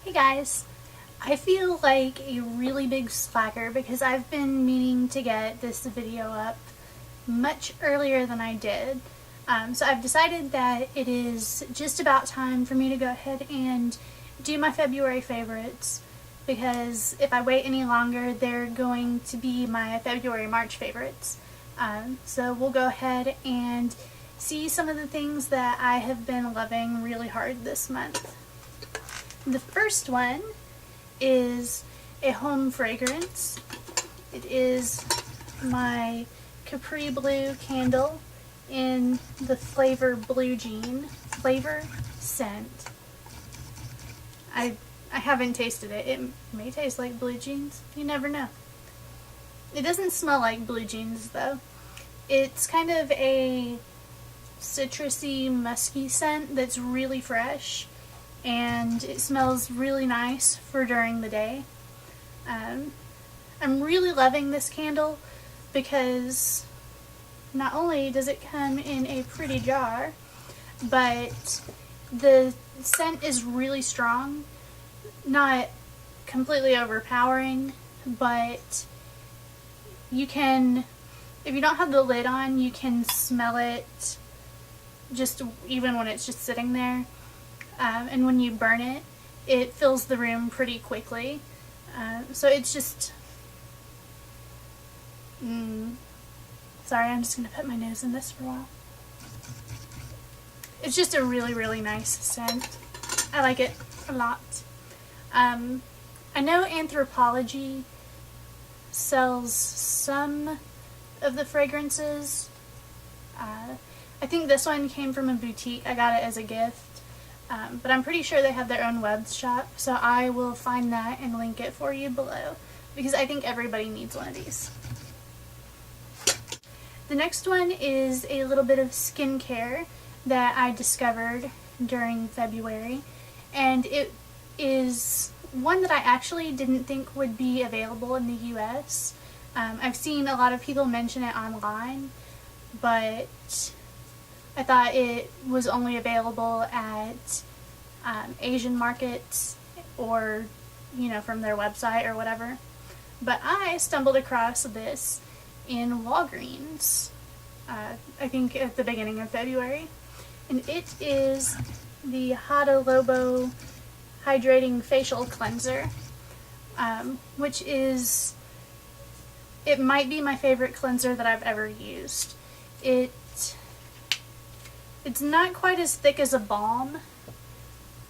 Hey guys, I feel like a really big slacker because I've been meaning to get this video up much earlier than I did. So I've decided that it is just about time for me to go ahead and do my February favorites, because if I wait any longer they're going to be my February-March favorites. So we'll go ahead and see some of the things that I have been loving really hard this month. The first one is a home fragrance. It is my Capri Blue candle in the flavor Blue Jean flavor scent. I haven't tasted it. It may taste like blue jeans. You never know. It doesn't smell like blue jeans though. It's kind of a citrusy, musky scent that's really fresh, and it smells really nice for during the day. I'm really loving this candle because not only does it come in a pretty jar, but the scent is really strong. Not completely overpowering, but you can, if you don't have the lid on, you can smell it just even when it's just sitting there. And when you burn it, it fills the room pretty quickly. So it's just... sorry, I'm just going to put my nose in this for a while. It's just a really, really nice scent. I like it a lot. I know Anthropologie sells some of the fragrances. I think this one came from a boutique. I got it as a gift. But I'm pretty sure they have their own web shop, so I will find that and link it for you below, because I think everybody needs one of these. The next one is a little bit of skincare that I discovered during February, and it is one that I actually didn't think would be available in the US. I've seen a lot of people mention it online, but I thought it was only available at Asian markets, or, you know, from their website or whatever. But I stumbled across this in Walgreens, I think at the beginning of February. And it is the Hada Lobo Hydrating Facial Cleanser, which is, it might be my favorite cleanser that I've ever used. It's not quite as thick as a balm.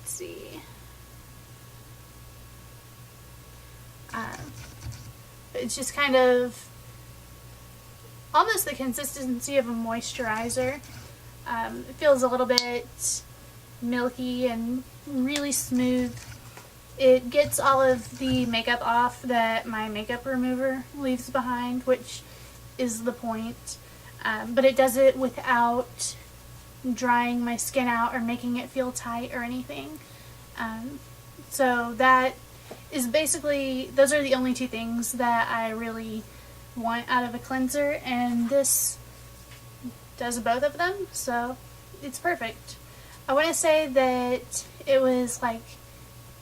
Let's see. It's just kind of almost the consistency of a moisturizer. It feels a little bit milky and really smooth. It gets all of the makeup off that my makeup remover leaves behind, which is the point. But it does it without drying my skin out or making it feel tight or anything. So that is basically, those are the only two things that I really want out of a cleanser, and this does both of them, so it's perfect. I want to say that it was like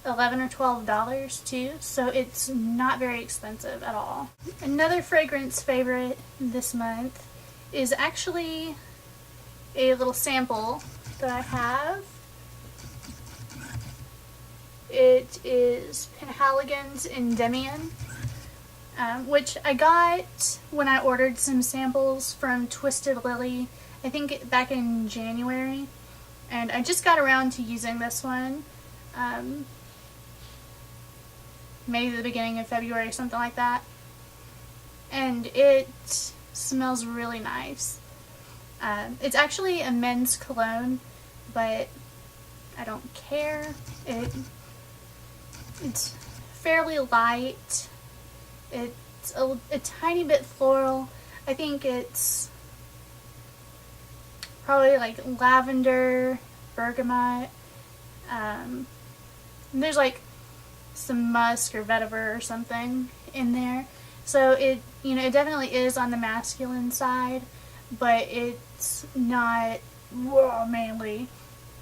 $11 or $12 too, so it's not very expensive at all. Another fragrance favorite this month is actually a little sample that I have. It is Penhaligon's Endymion, which I got when I ordered some samples from Twisted Lily, I think back in January, and I just got around to using this one, maybe the beginning of February, something like that, and it smells really nice. It's actually a men's cologne, but I don't care. It's fairly light. It's a tiny bit floral. I think it's probably like lavender, bergamot. There's like some musk or vetiver or something in there. So it, you know, it definitely is on the masculine side, but it's not raw manly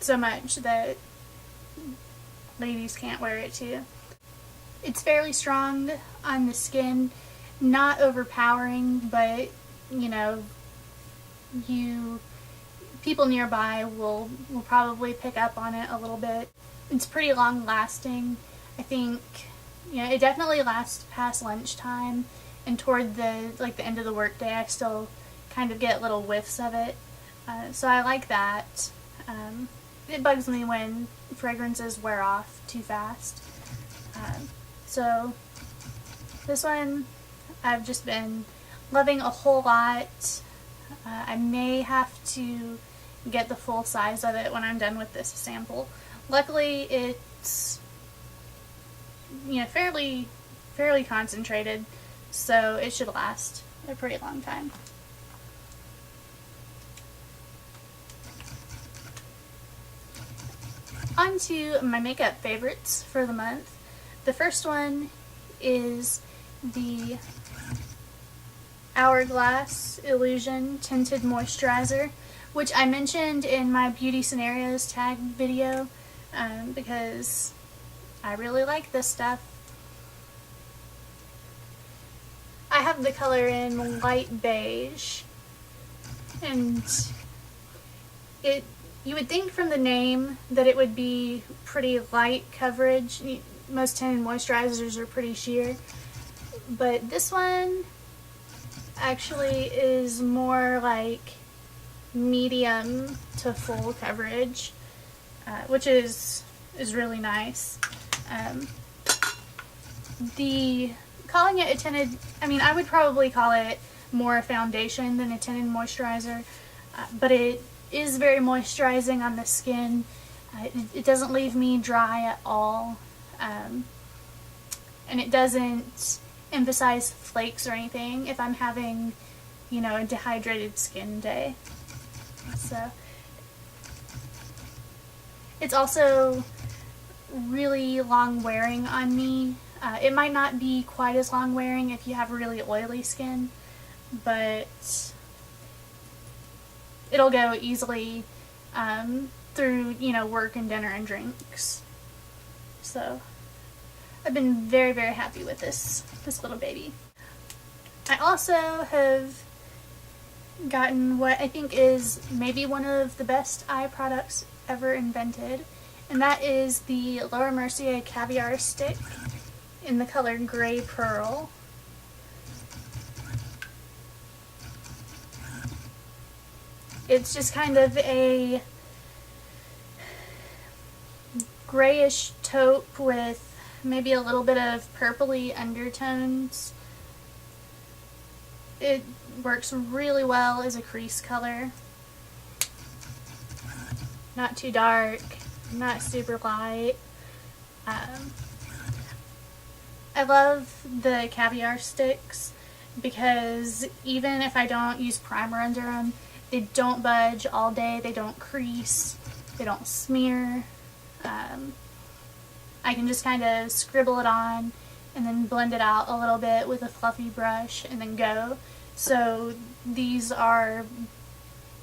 so much that ladies can't wear it too. It's fairly strong on the skin, not overpowering, but you know, people nearby will probably pick up on it a little bit. It's pretty long lasting. I think, you know, it definitely lasts past lunchtime, and toward the end of the workday I still kind of get little whiffs of it. So I like that. It bugs me when fragrances wear off too fast. So this one I've just been loving a whole lot. I may have to get the full size of it when I'm done with this sample. Luckily it's, you know, fairly concentrated, so it should last a pretty long time. On to my makeup favorites for the month. The first one is the Hourglass Illusion Tinted Moisturizer, which I mentioned in my Beauty Scenarios tag video because I really like this stuff. I have the color in light beige, and you would think from the name that it would be pretty light coverage. Most tinted moisturizers are pretty sheer, but this one actually is more like medium to full coverage, which is really nice. Calling it a tinted, I mean, I would probably call it more a foundation than a tinted moisturizer, but it is very moisturizing on the skin. It doesn't leave me dry at all, and it doesn't emphasize flakes or anything if I'm having, you know, a dehydrated skin day. So it's also really long wearing on me. It might not be quite as long wearing if you have really oily skin, but it'll go easily through, you know, work and dinner and drinks. So I've been very, very happy with this little baby. I also have gotten what I think is maybe one of the best eye products ever invented, and that is the Laura Mercier Caviar Stick in the color Gray Pearl. It's just kind of a grayish taupe with maybe a little bit of purpley undertones. It works really well as a crease color. Not too dark, not super light. I love the caviar sticks because even if I don't use primer under them, they don't budge all day, they don't crease, they don't smear. I can just kind of scribble it on and then blend it out a little bit with a fluffy brush and then go. So these are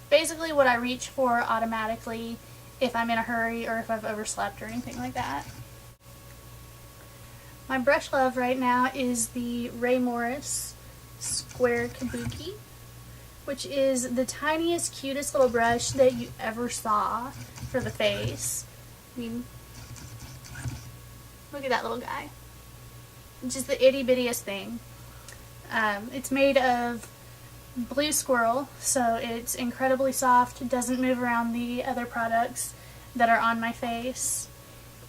basically what I reach for automatically if I'm in a hurry or if I've overslept or anything like that. My brush love right now is the Ray Morris Square Kabuki, which is the tiniest, cutest little brush that you ever saw for the face. I mean, look at that little guy. It's just the itty bittiest thing. It's made of blue squirrel, so it's incredibly soft. It doesn't move around the other products that are on my face.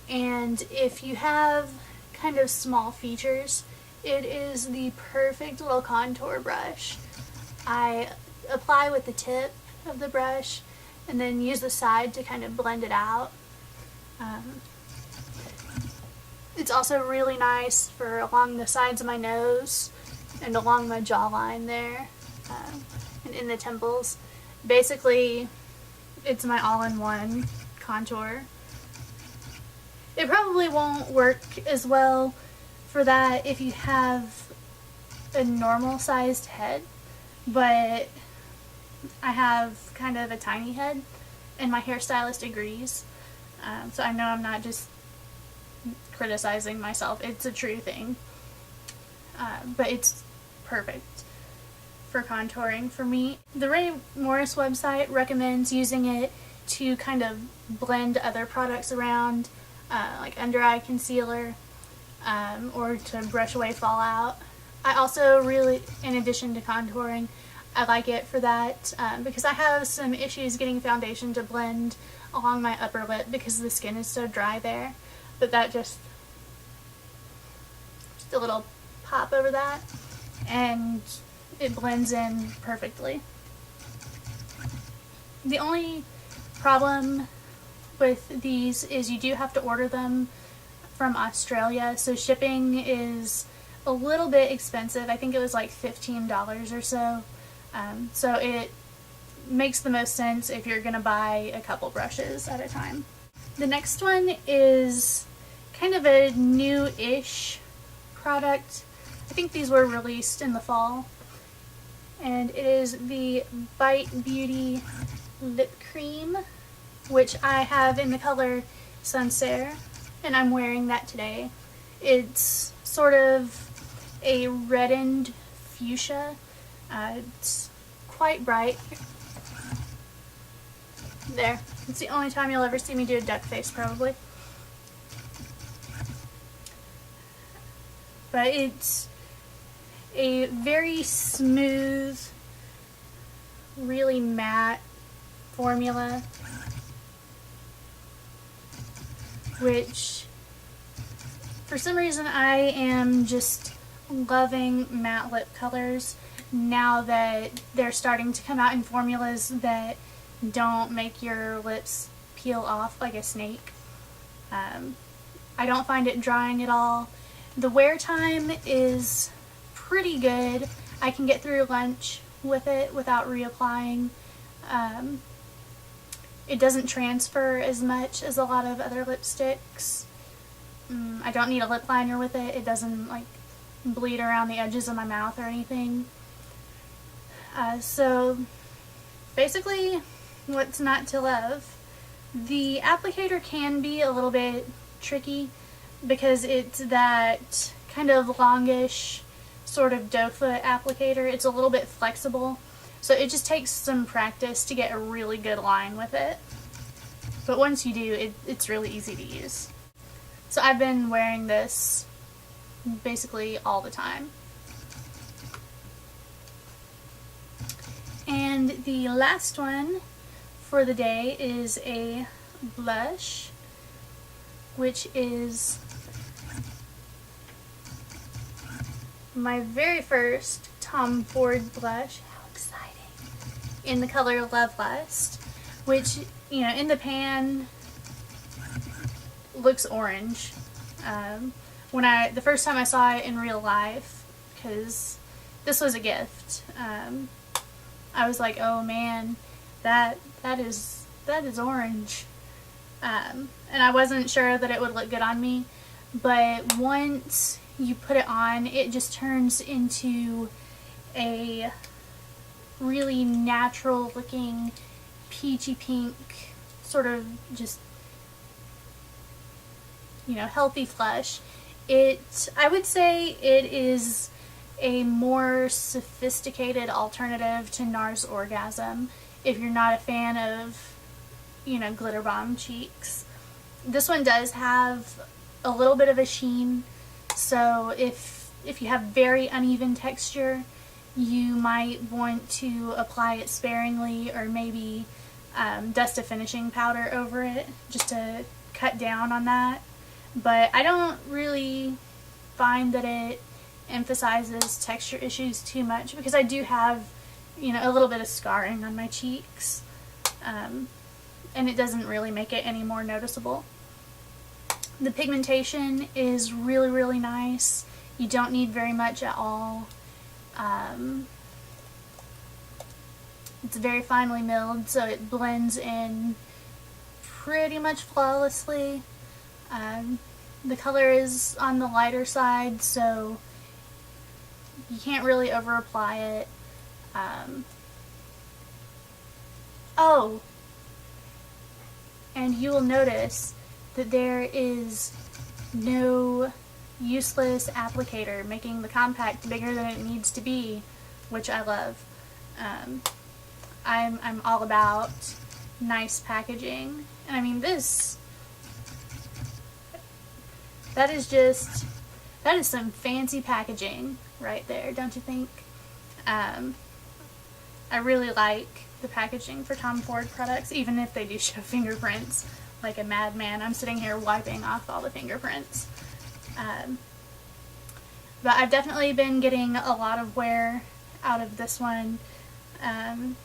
And if you have kind of small features, it is the perfect little contour brush. I apply with the tip of the brush and then use the side to kind of blend it out. It's also really nice for along the sides of my nose and along my jawline there, and in the temples. Basically, it's my all-in-one contour. It probably won't work as well for that if you have a normal sized head, but I have kind of a tiny head and my hairstylist agrees, so I know I'm not just criticizing myself. It's a true thing. But it's perfect for contouring for me. The Ray Morris website recommends using it to kind of blend other products around, like under eye concealer, or to brush away fallout. I also really, in addition to contouring, I like it for that because I have some issues getting foundation to blend along my upper lip because the skin is so dry there. But that just a little pop over that, and it blends in perfectly. The only problem with these is you do have to order them from Australia, so shipping is a little bit expensive. I think it was like $15 or so. So it makes the most sense if you're gonna buy a couple brushes at a time. The next one is kind of a new-ish product. I think these were released in the fall, and it is the Bite Beauty lip cream, which I have in the color Sancerre, and I'm wearing that today. It's sort of a reddened fuchsia. It's quite bright. There. It's the only time you'll ever see me do a duck face, probably. But it's a very smooth, really matte formula, which for some reason I am just loving matte lip colors now that they're starting to come out in formulas that don't make your lips peel off like a snake. I don't find it drying at all. The wear time is pretty good. I can get through lunch with it without reapplying. It doesn't transfer as much as a lot of other lipsticks. I don't need a lip liner with it. It doesn't like bleed around the edges of my mouth or anything. So basically, what's not to love? The applicator can be a little bit tricky because it's that kind of longish sort of doe foot applicator. It's a little bit flexible, so it just takes some practice to get a really good line with it. But once you do, it's really easy to use. So I've been wearing this basically all the time. And the last one for the day is a blush, which is my very first Tom Ford blush. How exciting! In the color Love Lust, which, you know, in the pan looks orange. The first time I saw it in real life, because this was a gift, I was like, oh man, that is orange. And I wasn't sure that it would look good on me, but once you put it on, it just turns into a really natural looking peachy pink, sort of just, you know, healthy flush. I would say it is a more sophisticated alternative to NARS Orgasm if you're not a fan of, you know, glitter bomb cheeks. This one does have a little bit of a sheen, so if you have very uneven texture, you might want to apply it sparingly, or maybe dust a finishing powder over it just to cut down on that. But I don't really find that it emphasizes texture issues too much, because I do have, you know, a little bit of scarring on my cheeks, and it doesn't really make it any more noticeable. The pigmentation is really, really nice. You don't need very much at all. It's very finely milled, so it blends in pretty much flawlessly. The color is on the lighter side, so you can't really over apply it. Oh, and you will notice that there is no useless applicator, making the compact bigger than it needs to be, which I love. I'm all about nice packaging, and I mean that is some fancy packaging right there, don't you think? I really like the packaging for Tom Ford products, even if they do show fingerprints like a madman. I'm sitting here wiping off all the fingerprints. But I've definitely been getting a lot of wear out of this one, and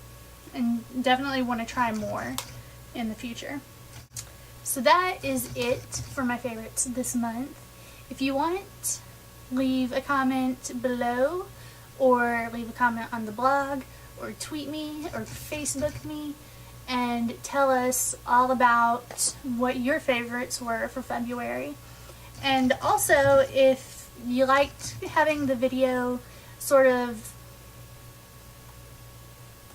definitely want to try more in the future. So that is it for my favorites this month. If you want, leave a comment below, or leave a comment on the blog, or tweet me, or Facebook me, and tell us all about what your favorites were for February. And also, if you liked having the video sort of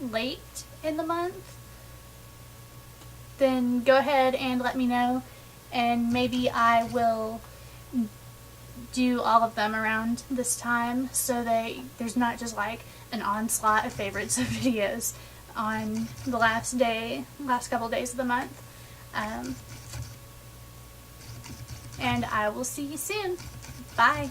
late in the month, then go ahead and let me know, and maybe I will do all of them around this time, so there's not just like an onslaught of favorites of videos on the last couple days of the month. And I will see you soon. Bye.